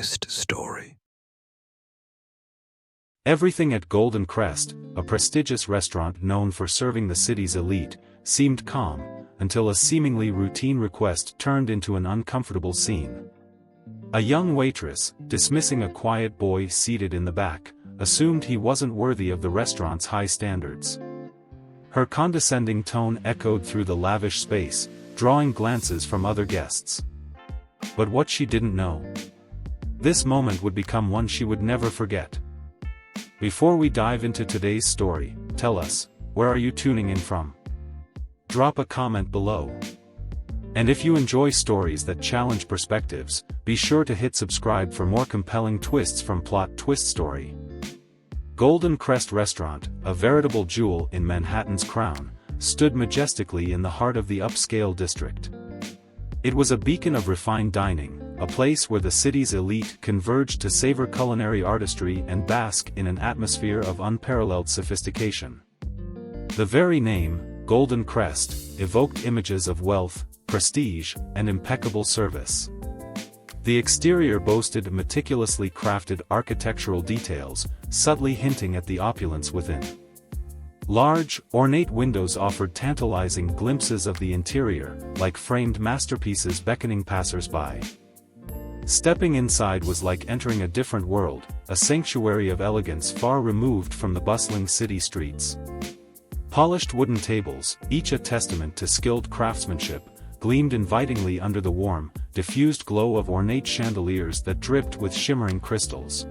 Twist story. Everything at Golden Crest, a prestigious restaurant known for serving the city's elite, seemed calm, until a seemingly routine request turned into an uncomfortable scene. A young waitress, dismissing a quiet boy seated in the back, assumed he wasn't worthy of the restaurant's high standards. Her condescending tone echoed through the lavish space, drawing glances from other guests. But what she didn't know. This moment would become one she would never forget. Before we dive into today's story, tell us, where are you tuning in from? Drop a comment below. And if you enjoy stories that challenge perspectives, be sure to hit subscribe for more compelling twists from Plot Twist Story. Golden Crest Restaurant, a veritable jewel in Manhattan's crown, stood majestically in the heart of the upscale district. It was a beacon of refined dining, a place where the city's elite converged to savor culinary artistry and bask in an atmosphere of unparalleled sophistication. The very name, Golden Crest, evoked images of wealth, prestige, and impeccable service. The exterior boasted meticulously crafted architectural details, subtly hinting at the opulence within. Large, ornate windows offered tantalizing glimpses of the interior, like framed masterpieces beckoning passers-by. Stepping inside was like entering a different world, a sanctuary of elegance far removed from the bustling city streets. Polished wooden tables, each a testament to skilled craftsmanship, gleamed invitingly under the warm, diffused glow of ornate chandeliers that dripped with shimmering crystals.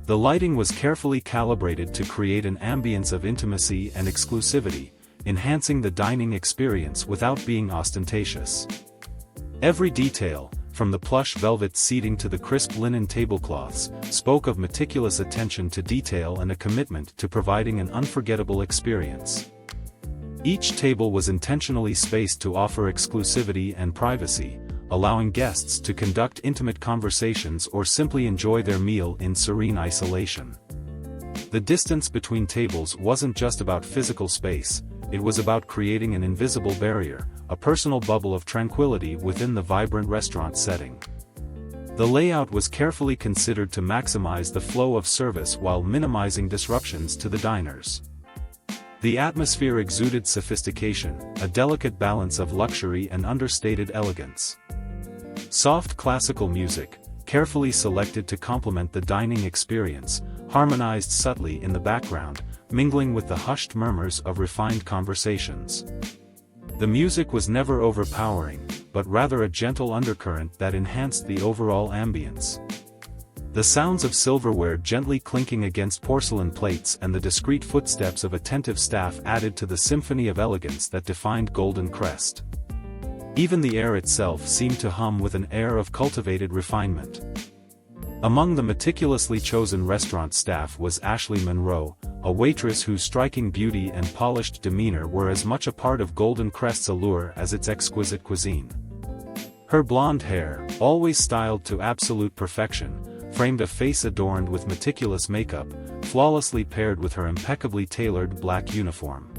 The lighting was carefully calibrated to create an ambience of intimacy and exclusivity, enhancing the dining experience without being ostentatious. Every detail, from the plush velvet seating to the crisp linen tablecloths, spoke of meticulous attention to detail and a commitment to providing an unforgettable experience. Each table was intentionally spaced to offer exclusivity and privacy, allowing guests to conduct intimate conversations or simply enjoy their meal in serene isolation. The distance between tables wasn't just about physical space, it was about creating an invisible barrier, a personal bubble of tranquility within the vibrant restaurant setting. The layout was carefully considered to maximize the flow of service while minimizing disruptions to the diners. The atmosphere exuded sophistication, a delicate balance of luxury and understated elegance. Soft classical music, carefully selected to complement the dining experience, harmonized subtly in the background, mingling with the hushed murmurs of refined conversations. The music was never overpowering, but rather a gentle undercurrent that enhanced the overall ambience. The sounds of silverware gently clinking against porcelain plates and the discreet footsteps of attentive staff added to the symphony of elegance that defined Golden Crest. Even the air itself seemed to hum with an air of cultivated refinement. Among the meticulously chosen restaurant staff was Ashley Monroe, a waitress whose striking beauty and polished demeanor were as much a part of Golden Crest's allure as its exquisite cuisine. Her blonde hair, always styled to absolute perfection, framed a face adorned with meticulous makeup, flawlessly paired with her impeccably tailored black uniform.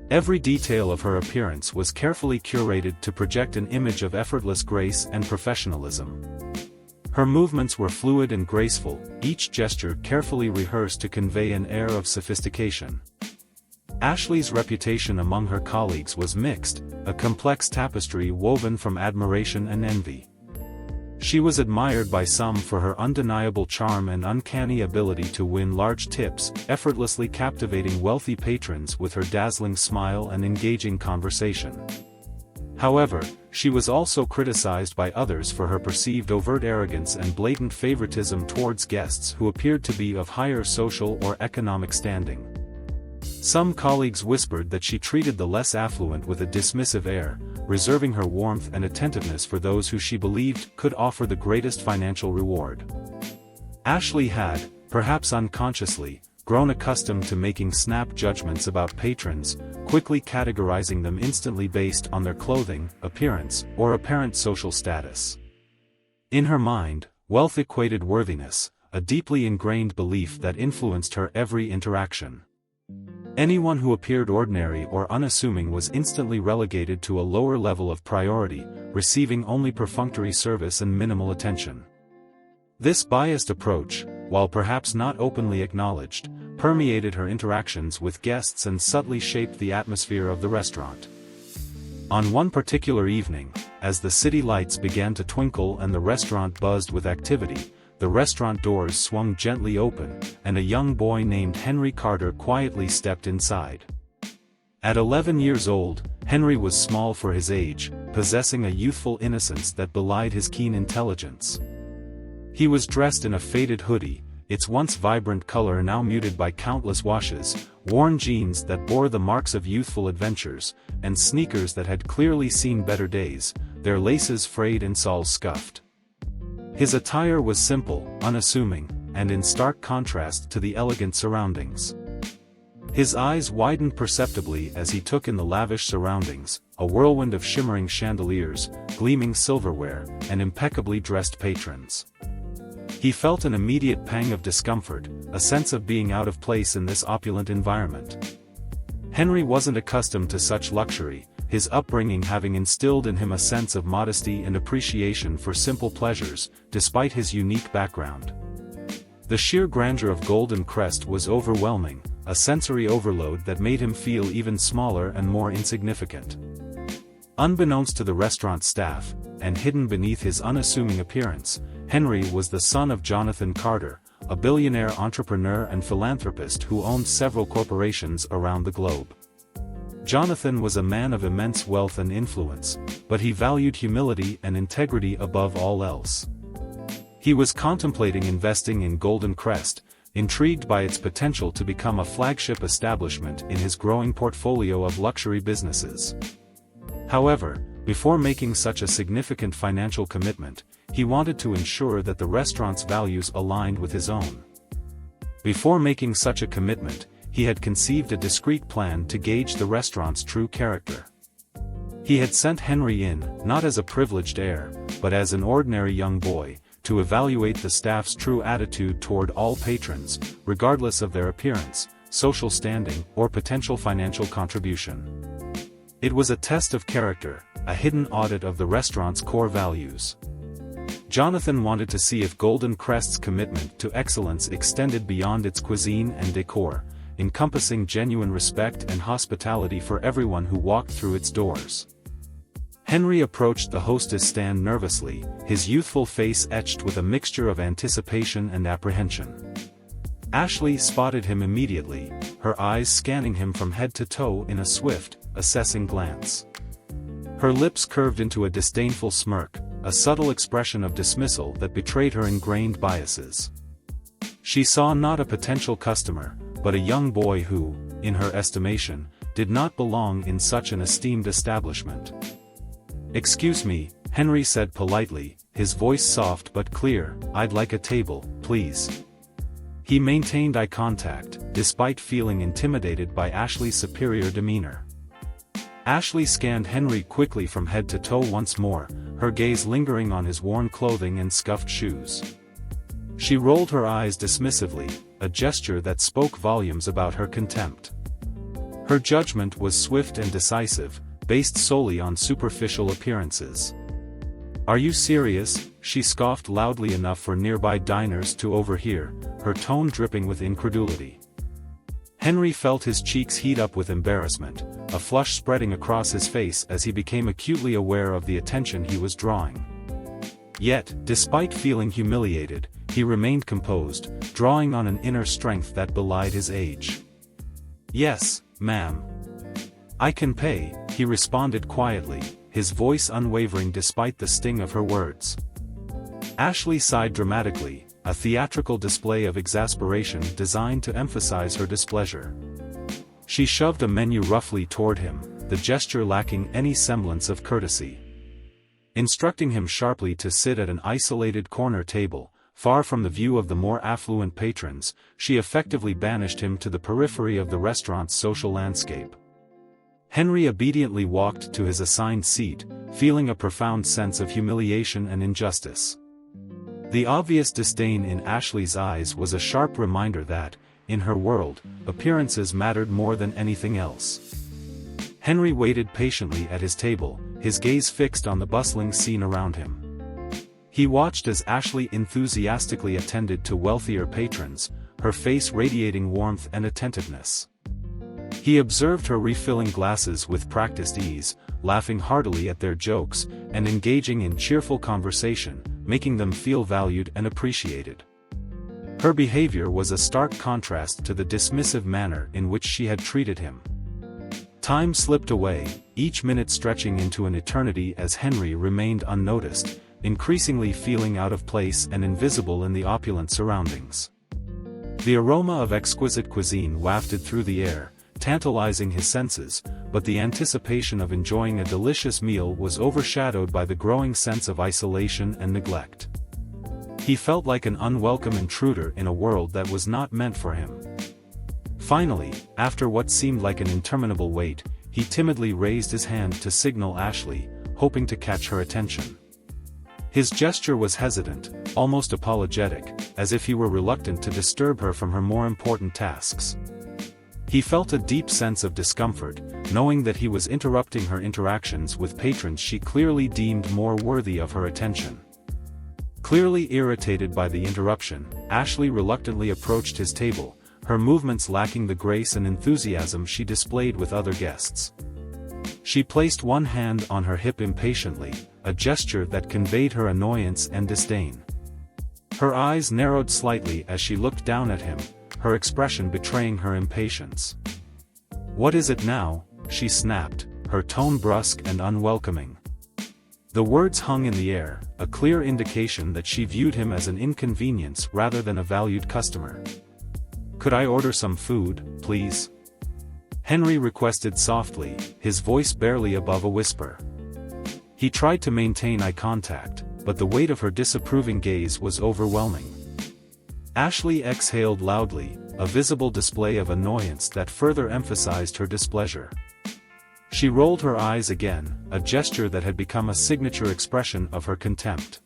Every detail of her appearance was carefully curated to project an image of effortless grace and professionalism. Her movements were fluid and graceful, each gesture carefully rehearsed to convey an air of sophistication. Ashley's reputation among her colleagues was mixed, a complex tapestry woven from admiration and envy. She was admired by some for her undeniable charm and uncanny ability to win large tips, effortlessly captivating wealthy patrons with her dazzling smile and engaging conversation. However, she was also criticized by others for her perceived overt arrogance and blatant favoritism towards guests who appeared to be of higher social or economic standing. Some colleagues whispered that she treated the less affluent with a dismissive air, reserving her warmth and attentiveness for those who she believed could offer the greatest financial reward. Ashley had, perhaps unconsciously, grown accustomed to making snap judgments about patrons, quickly categorizing them instantly based on their clothing, appearance, or apparent social status. In her mind, wealth equated worthiness, a deeply ingrained belief that influenced her every interaction. Anyone who appeared ordinary or unassuming was instantly relegated to a lower level of priority, receiving only perfunctory service and minimal attention. This biased approach, while perhaps not openly acknowledged, permeated her interactions with guests and subtly shaped the atmosphere of the restaurant. On one particular evening, as the city lights began to twinkle and the restaurant buzzed with activity, the restaurant doors swung gently open, and a young boy named Henry Carter quietly stepped inside. At 11 years old, Henry was small for his age, possessing a youthful innocence that belied his keen intelligence. He was dressed in a faded hoodie, its once vibrant color now muted by countless washes, worn jeans that bore the marks of youthful adventures, and sneakers that had clearly seen better days, their laces frayed and soles scuffed. His attire was simple, unassuming, and in stark contrast to the elegant surroundings. His eyes widened perceptibly as he took in the lavish surroundings, a whirlwind of shimmering chandeliers, gleaming silverware, and impeccably dressed patrons. He felt an immediate pang of discomfort, a sense of being out of place in this opulent environment. Henry wasn't accustomed to such luxury, his upbringing having instilled in him a sense of modesty and appreciation for simple pleasures, despite his unique background. The sheer grandeur of Golden Crest was overwhelming, a sensory overload that made him feel even smaller and more insignificant. Unbeknownst to the restaurant staff, and hidden beneath his unassuming appearance, Henry was the son of Jonathan Carter, a billionaire entrepreneur and philanthropist who owned several corporations around the globe. Jonathan was a man of immense wealth and influence, but he valued humility and integrity above all else. He was contemplating investing in Golden Crest, intrigued by its potential to become a flagship establishment in his growing portfolio of luxury businesses. However, before making such a significant financial commitment, he wanted to ensure that the restaurant's values aligned with his own. Before making such a commitment, he had conceived a discreet plan to gauge the restaurant's true character. He had sent Henry in, not as a privileged heir, but as an ordinary young boy, to evaluate the staff's true attitude toward all patrons, regardless of their appearance, social standing, or potential financial contribution. It was a test of character, a hidden audit of the restaurant's core values. Jonathan wanted to see if Golden Crest's commitment to excellence extended beyond its cuisine and decor, encompassing genuine respect and hospitality for everyone who walked through its doors. Henry approached the hostess stand nervously, his youthful face etched with a mixture of anticipation and apprehension. Ashley spotted him immediately, her eyes scanning him from head to toe in a swift, assessing glance. Her lips curved into a disdainful smirk, a subtle expression of dismissal that betrayed her ingrained biases. She saw not a potential customer, but a young boy who, in her estimation, did not belong in such an esteemed establishment. "Excuse me," Henry said politely, his voice soft but clear, "I'd like a table, please." He maintained eye contact, despite feeling intimidated by Ashley's superior demeanor. Ashley scanned Henry quickly from head to toe once more, her gaze lingering on his worn clothing and scuffed shoes. She rolled her eyes dismissively, a gesture that spoke volumes about her contempt. Her judgment was swift and decisive, based solely on superficial appearances. "Are you serious?" she scoffed loudly enough for nearby diners to overhear, her tone dripping with incredulity. Henry felt his cheeks heat up with embarrassment, a flush spreading across his face as he became acutely aware of the attention he was drawing. Yet, despite feeling humiliated, he remained composed, drawing on an inner strength that belied his age. "Yes, ma'am. I can pay," he responded quietly, his voice unwavering despite the sting of her words. Ashley sighed dramatically, a theatrical display of exasperation designed to emphasize her displeasure. She shoved a menu roughly toward him, the gesture lacking any semblance of courtesy. Instructing him sharply to sit at an isolated corner table, far from the view of the more affluent patrons, she effectively banished him to the periphery of the restaurant's social landscape. Henry obediently walked to his assigned seat, feeling a profound sense of humiliation and injustice. The obvious disdain in Ashley's eyes was a sharp reminder that, in her world, appearances mattered more than anything else. Henry waited patiently at his table, his gaze fixed on the bustling scene around him. He watched as Ashley enthusiastically attended to wealthier patrons, her face radiating warmth and attentiveness. He observed her refilling glasses with practiced ease, laughing heartily at their jokes, and engaging in cheerful conversation, making them feel valued and appreciated. Her behavior was a stark contrast to the dismissive manner in which she had treated him. Time slipped away, each minute stretching into an eternity as Henry remained unnoticed, increasingly feeling out of place and invisible in the opulent surroundings. The aroma of exquisite cuisine wafted through the air, tantalizing his senses, but the anticipation of enjoying a delicious meal was overshadowed by the growing sense of isolation and neglect. He felt like an unwelcome intruder in a world that was not meant for him. Finally, after what seemed like an interminable wait, he timidly raised his hand to signal Ashley, hoping to catch her attention. His gesture was hesitant, almost apologetic, as if he were reluctant to disturb her from her more important tasks. He felt a deep sense of discomfort, knowing that he was interrupting her interactions with patrons she clearly deemed more worthy of her attention. Clearly irritated by the interruption, Ashley reluctantly approached his table, her movements lacking the grace and enthusiasm she displayed with other guests. She placed one hand on her hip impatiently, a gesture that conveyed her annoyance and disdain. Her eyes narrowed slightly as she looked down at him, her expression betraying her impatience. "What is it now?" she snapped, her tone brusque and unwelcoming. The words hung in the air, a clear indication that she viewed him as an inconvenience rather than a valued customer. "Could I order some food, please?" Henry requested softly, his voice barely above a whisper. He tried to maintain eye contact, but the weight of her disapproving gaze was overwhelming. Ashley exhaled loudly, a visible display of annoyance that further emphasized her displeasure. She rolled her eyes again, a gesture that had become a signature expression of her contempt.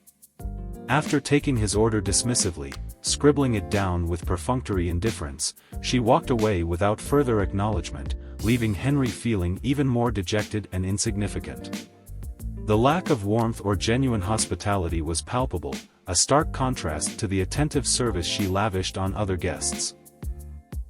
After taking his order dismissively, scribbling it down with perfunctory indifference, she walked away without further acknowledgement, leaving Henry feeling even more dejected and insignificant. The lack of warmth or genuine hospitality was palpable, a stark contrast to the attentive service she lavished on other guests.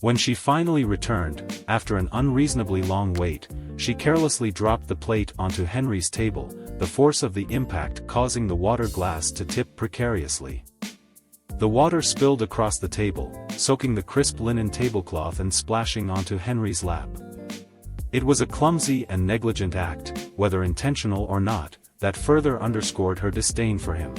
When she finally returned, after an unreasonably long wait, she carelessly dropped the plate onto Henry's table, the force of the impact causing the water glass to tip precariously. The water spilled across the table, soaking the crisp linen tablecloth and splashing onto Henry's lap. It was a clumsy and negligent act, whether intentional or not, that further underscored her disdain for him.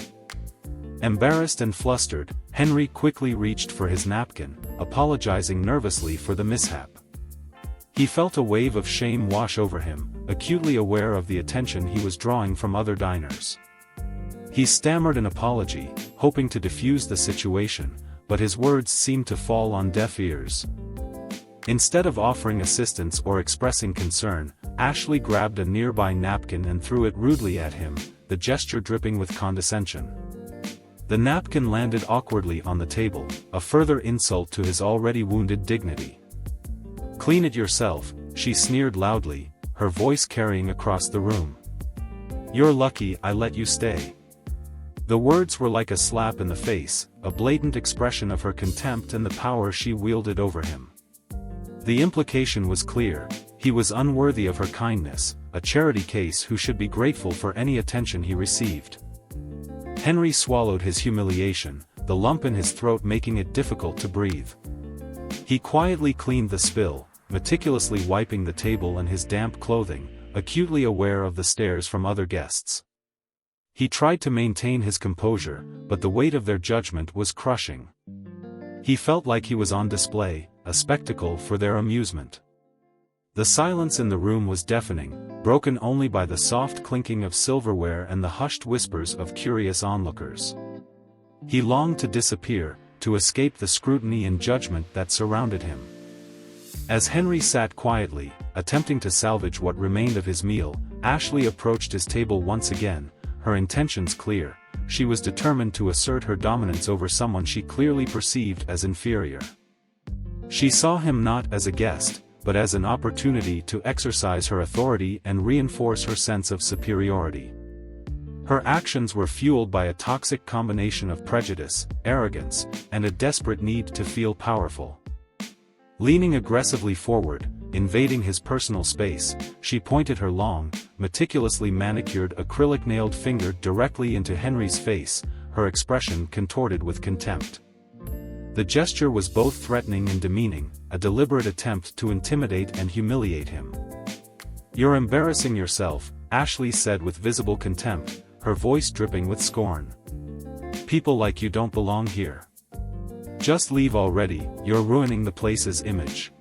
Embarrassed and flustered, Henry quickly reached for his napkin, apologizing nervously for the mishap. He felt a wave of shame wash over him, acutely aware of the attention he was drawing from other diners. He stammered an apology, hoping to defuse the situation, but his words seemed to fall on deaf ears. Instead of offering assistance or expressing concern, Ashley grabbed a nearby napkin and threw it rudely at him, the gesture dripping with condescension. The napkin landed awkwardly on the table, a further insult to his already wounded dignity. "Clean it yourself," she sneered loudly, her voice carrying across the room. "You're lucky I let you stay." The words were like a slap in the face, a blatant expression of her contempt and the power she wielded over him. The implication was clear: he was unworthy of her kindness, a charity case who should be grateful for any attention he received. Henry swallowed his humiliation, the lump in his throat making it difficult to breathe. He quietly cleaned the spill, meticulously wiping the table and his damp clothing, acutely aware of the stares from other guests. He tried to maintain his composure, but the weight of their judgment was crushing. He felt like he was on display, a spectacle for their amusement. The silence in the room was deafening, broken only by the soft clinking of silverware and the hushed whispers of curious onlookers. He longed to disappear, to escape the scrutiny and judgment that surrounded him. As Henry sat quietly, attempting to salvage what remained of his meal, Ashley approached his table once again, her intentions clear. She was determined to assert her dominance over someone she clearly perceived as inferior. She saw him not as a guest, but as an opportunity to exercise her authority and reinforce her sense of superiority. Her actions were fueled by a toxic combination of prejudice, arrogance, and a desperate need to feel powerful. Leaning aggressively forward, invading his personal space, she pointed her long, meticulously manicured acrylic-nailed finger directly into Henry's face, her expression contorted with contempt. The gesture was both threatening and demeaning, a deliberate attempt to intimidate and humiliate him. "You're embarrassing yourself," Ashley said with visible contempt, her voice dripping with scorn. "People like you don't belong here. Just leave already, you're ruining the place's image."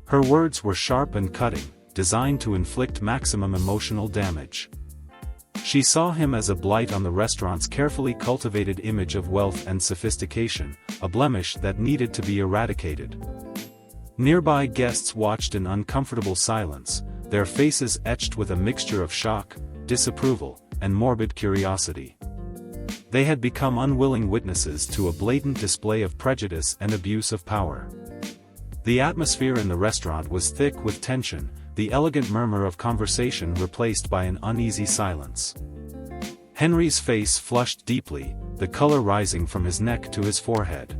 Her words were sharp and cutting, designed to inflict maximum emotional damage. She saw him as a blight on the restaurant's carefully cultivated image of wealth and sophistication, a blemish that needed to be eradicated. Nearby guests watched in uncomfortable silence, their faces etched with a mixture of shock, disapproval, and morbid curiosity. They had become unwilling witnesses to a blatant display of prejudice and abuse of power. The atmosphere in the restaurant was thick with tension, the elegant murmur of conversation replaced by an uneasy silence. Henry's face flushed deeply, the color rising from his neck to his forehead.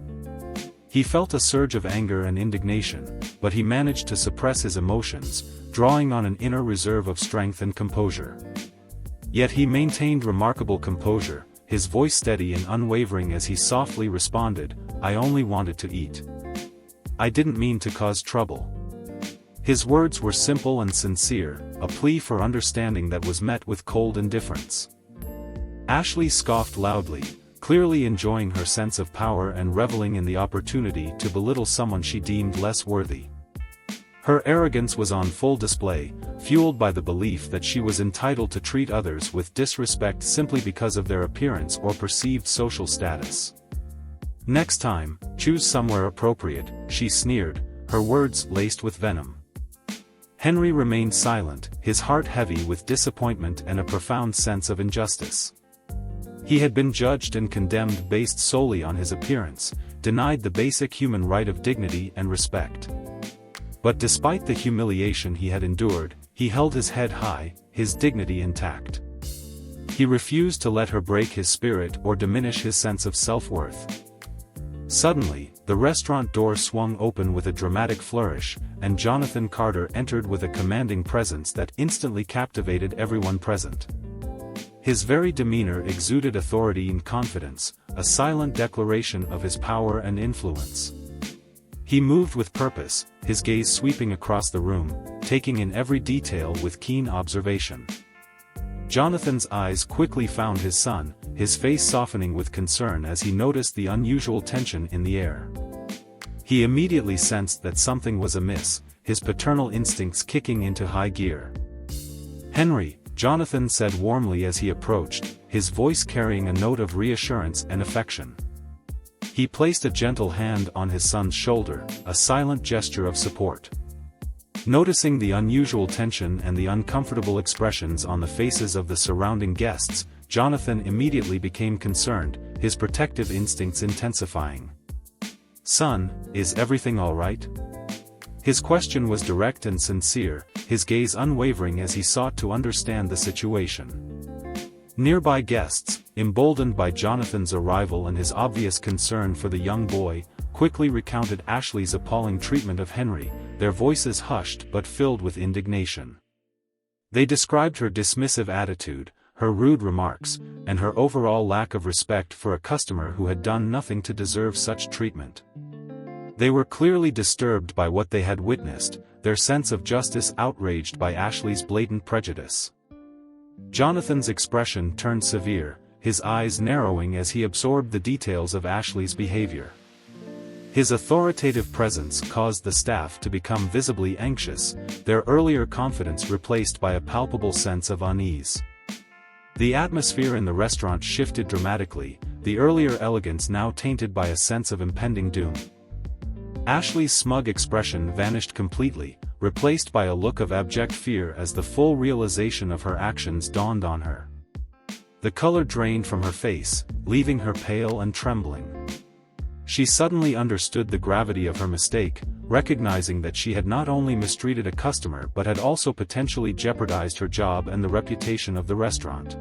He felt a surge of anger and indignation, but he managed to suppress his emotions, drawing on an inner reserve of strength and composure. Yet he maintained remarkable composure, his voice steady and unwavering as he softly responded, "I only wanted to eat. I didn't mean to cause trouble." His words were simple and sincere, a plea for understanding that was met with cold indifference. Ashley scoffed loudly, clearly enjoying her sense of power and reveling in the opportunity to belittle someone she deemed less worthy. Her arrogance was on full display, fueled by the belief that she was entitled to treat others with disrespect simply because of their appearance or perceived social status. "Next time, choose somewhere appropriate," she sneered, her words laced with venom. Henry remained silent, his heart heavy with disappointment and a profound sense of injustice. He had been judged and condemned based solely on his appearance, denied the basic human right of dignity and respect. But despite the humiliation he had endured, he held his head high, his dignity intact. He refused to let her break his spirit or diminish his sense of self-worth. Suddenly, the restaurant door swung open with a dramatic flourish, and Jonathan Carter entered with a commanding presence that instantly captivated everyone present. His very demeanor exuded authority and confidence, a silent declaration of his power and influence. He moved with purpose, his gaze sweeping across the room, taking in every detail with keen observation. Jonathan's eyes quickly found his son, his face softening with concern as he noticed the unusual tension in the air. He immediately sensed that something was amiss, his paternal instincts kicking into high gear. "Henry," Jonathan said warmly as he approached, his voice carrying a note of reassurance and affection. He placed a gentle hand on his son's shoulder, a silent gesture of support. Noticing the unusual tension and the uncomfortable expressions on the faces of the surrounding guests, Jonathan immediately became concerned, his protective instincts intensifying. "Son, is everything all right?" His question was direct and sincere, his gaze unwavering as he sought to understand the situation. Nearby guests, emboldened by Jonathan's arrival and his obvious concern for the young boy, quickly recounted Ashley's appalling treatment of Henry, their voices hushed but filled with indignation. They described her dismissive attitude, her rude remarks, and her overall lack of respect for a customer who had done nothing to deserve such treatment. They were clearly disturbed by what they had witnessed, their sense of justice outraged by Ashley's blatant prejudice. Jonathan's expression turned severe, his eyes narrowing as he absorbed the details of Ashley's behavior. His authoritative presence caused the staff to become visibly anxious, their earlier confidence replaced by a palpable sense of unease. The atmosphere in the restaurant shifted dramatically, the earlier elegance now tainted by a sense of impending doom. Ashley's smug expression vanished completely, replaced by a look of abject fear as the full realization of her actions dawned on her. The color drained from her face, leaving her pale and trembling. She suddenly understood the gravity of her mistake, recognizing that she had not only mistreated a customer but had also potentially jeopardized her job and the reputation of the restaurant.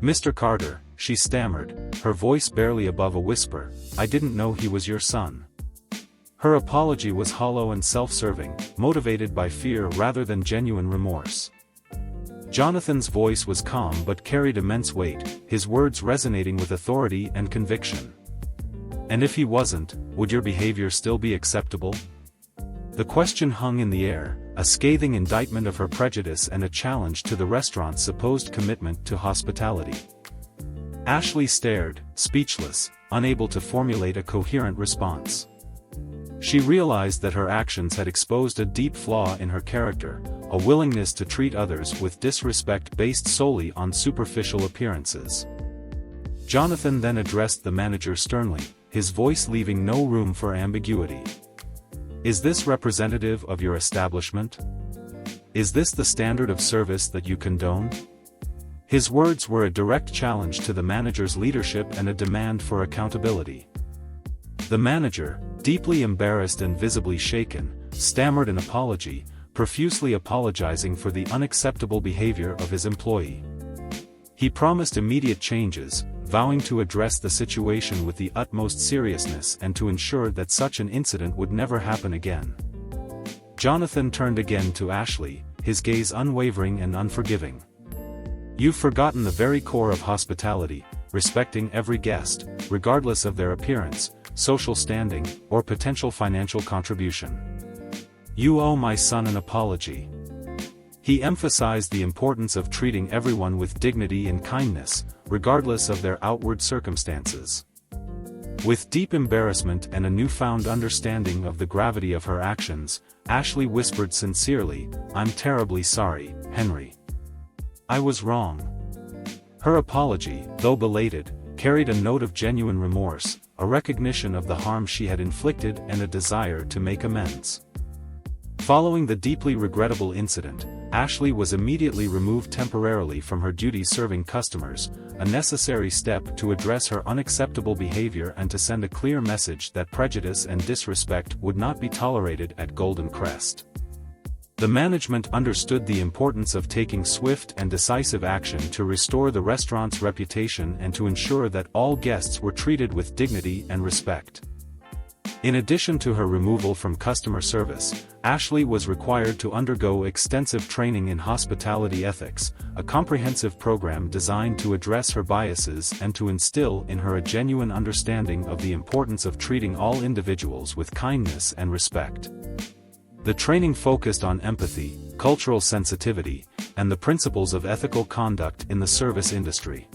"Mr. Carter," she stammered, her voice barely above a whisper, "I didn't know he was your son." Her apology was hollow and self-serving, motivated by fear rather than genuine remorse. Jonathan's voice was calm but carried immense weight, his words resonating with authority and conviction. "And if he wasn't, would your behavior still be acceptable?" The question hung in the air, a scathing indictment of her prejudice and a challenge to the restaurant's supposed commitment to hospitality. Ashley stared, speechless, unable to formulate a coherent response. She realized that her actions had exposed a deep flaw in her character, a willingness to treat others with disrespect based solely on superficial appearances. Jonathan then addressed the manager sternly, his voice leaving no room for ambiguity. "Is this representative of your establishment? Is this the standard of service that you condone?" His words were a direct challenge to the manager's leadership and a demand for accountability. The manager, deeply embarrassed and visibly shaken, stammered an apology, profusely apologizing for the unacceptable behavior of his employee. He promised immediate changes, vowing to address the situation with the utmost seriousness and to ensure that such an incident would never happen again. Jonathan turned again to Ashley, his gaze unwavering and unforgiving. "You've forgotten the very core of hospitality, respecting every guest, regardless of their appearance, social standing, or potential financial contribution. You owe my son an apology." He emphasized the importance of treating everyone with dignity and kindness, regardless of their outward circumstances. With deep embarrassment and a newfound understanding of the gravity of her actions, Ashley whispered sincerely, "I'm terribly sorry, Henry. I was wrong." Her apology, though belated, carried a note of genuine remorse, a recognition of the harm she had inflicted and a desire to make amends. Following the deeply regrettable incident, Ashley was immediately removed temporarily from her duties serving customers, a necessary step to address her unacceptable behavior and to send a clear message that prejudice and disrespect would not be tolerated at Golden Crest. The management understood the importance of taking swift and decisive action to restore the restaurant's reputation and to ensure that all guests were treated with dignity and respect. In addition to her removal from customer service, Ashley was required to undergo extensive training in hospitality ethics, a comprehensive program designed to address her biases and to instill in her a genuine understanding of the importance of treating all individuals with kindness and respect. The training focused on empathy, cultural sensitivity, and the principles of ethical conduct in the service industry.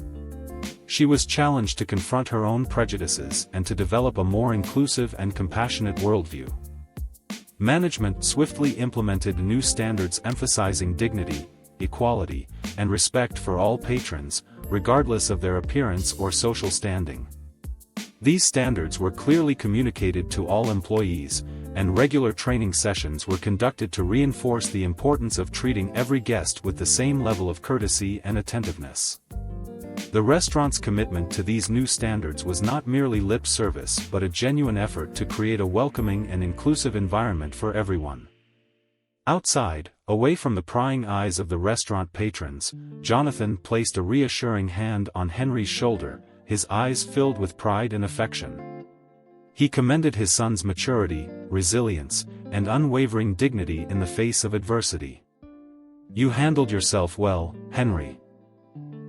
She was challenged to confront her own prejudices and to develop a more inclusive and compassionate worldview. Management swiftly implemented new standards emphasizing dignity, equality, and respect for all patrons, regardless of their appearance or social standing. These standards were clearly communicated to all employees, and regular training sessions were conducted to reinforce the importance of treating every guest with the same level of courtesy and attentiveness. The restaurant's commitment to these new standards was not merely lip service but a genuine effort to create a welcoming and inclusive environment for everyone. Outside, away from the prying eyes of the restaurant patrons, Jonathan placed a reassuring hand on Henry's shoulder, his eyes filled with pride and affection. He commended his son's maturity, resilience, and unwavering dignity in the face of adversity. "You handled yourself well, Henry.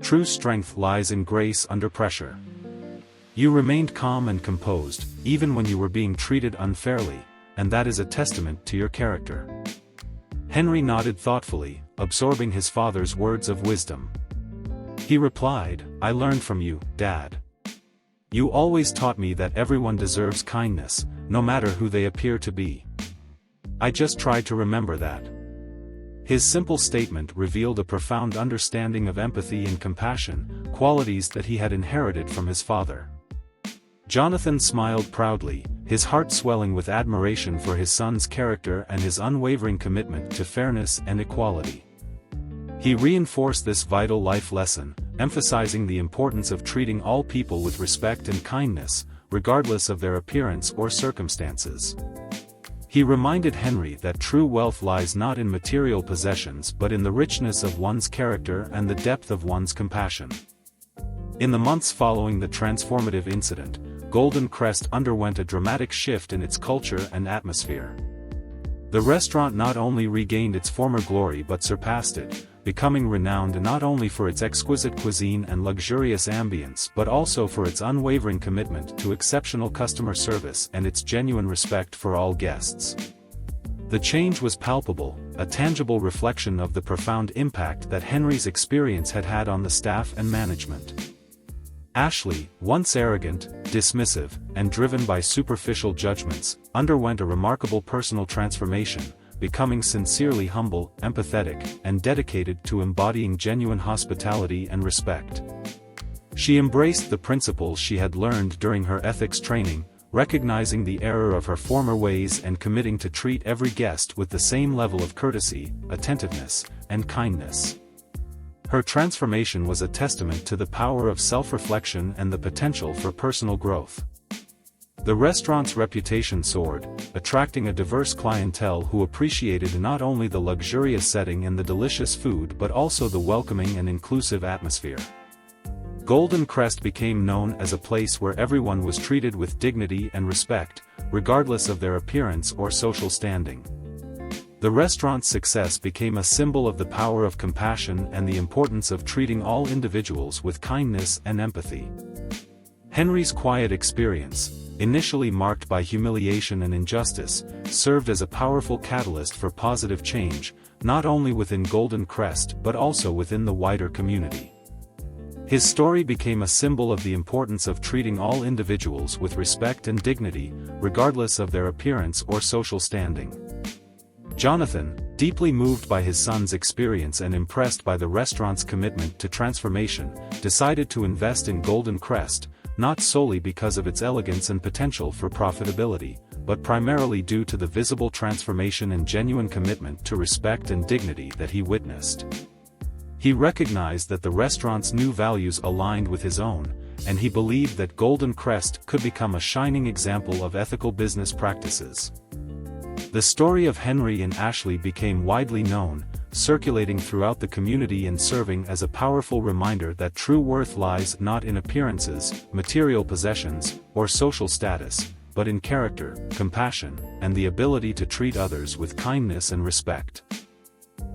True strength lies in grace under pressure. You remained calm and composed, even when you were being treated unfairly, and that is a testament to your character." Henry nodded thoughtfully, absorbing his father's words of wisdom. He replied, "I learned from you, Dad. You always taught me that everyone deserves kindness, no matter who they appear to be. I just tried to remember that." His simple statement revealed a profound understanding of empathy and compassion, qualities that he had inherited from his father. Jonathan smiled proudly, his heart swelling with admiration for his son's character and his unwavering commitment to fairness and equality. He reinforced this vital life lesson, emphasizing the importance of treating all people with respect and kindness, regardless of their appearance or circumstances. He reminded Henry that true wealth lies not in material possessions but in the richness of one's character and the depth of one's compassion. In the months following the transformative incident, Golden Crest underwent a dramatic shift in its culture and atmosphere. The restaurant not only regained its former glory but surpassed it, becoming renowned not only for its exquisite cuisine and luxurious ambience but also for its unwavering commitment to exceptional customer service and its genuine respect for all guests. The change was palpable, a tangible reflection of the profound impact that Henry's experience had had on the staff and management. Ashley, once arrogant, dismissive, and driven by superficial judgments, underwent a remarkable personal transformation, becoming sincerely humble, empathetic, and dedicated to embodying genuine hospitality and respect. She embraced the principles she had learned during her ethics training, recognizing the error of her former ways and committing to treat every guest with the same level of courtesy, attentiveness, and kindness. Her transformation was a testament to the power of self-reflection and the potential for personal growth. The restaurant's reputation soared, attracting a diverse clientele who appreciated not only the luxurious setting and the delicious food but also the welcoming and inclusive atmosphere. Golden Crest became known as a place where everyone was treated with dignity and respect, regardless of their appearance or social standing. The restaurant's success became a symbol of the power of compassion and the importance of treating all individuals with kindness and empathy. Henry's quiet experience, initially marked by humiliation and injustice, served as a powerful catalyst for positive change, not only within Golden Crest but also within the wider community. His story became a symbol of the importance of treating all individuals with respect and dignity, regardless of their appearance or social standing. Jonathan, deeply moved by his son's experience and impressed by the restaurant's commitment to transformation, decided to invest in Golden Crest, not solely because of its elegance and potential for profitability, but primarily due to the visible transformation and genuine commitment to respect and dignity that he witnessed. He recognized that the restaurant's new values aligned with his own, and he believed that Golden Crest could become a shining example of ethical business practices. The story of Henry and Ashley became widely known, circulating throughout the community and serving as a powerful reminder that true worth lies not in appearances, material possessions, or social status, but in character, compassion, and the ability to treat others with kindness and respect.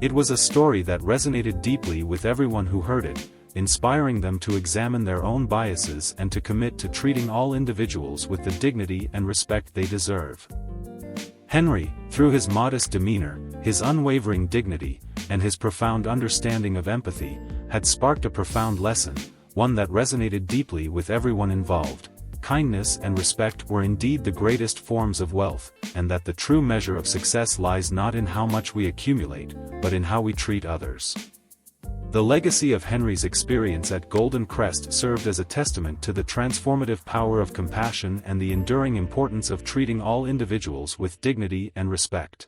It was a story that resonated deeply with everyone who heard it, inspiring them to examine their own biases and to commit to treating all individuals with the dignity and respect they deserve. Henry, through his modest demeanor, his unwavering dignity, and his profound understanding of empathy, had sparked a profound lesson, one that resonated deeply with everyone involved. Kindness and respect were indeed the greatest forms of wealth, and that the true measure of success lies not in how much we accumulate, but in how we treat others. The legacy of Henry's experience at Golden Crest served as a testament to the transformative power of compassion and the enduring importance of treating all individuals with dignity and respect.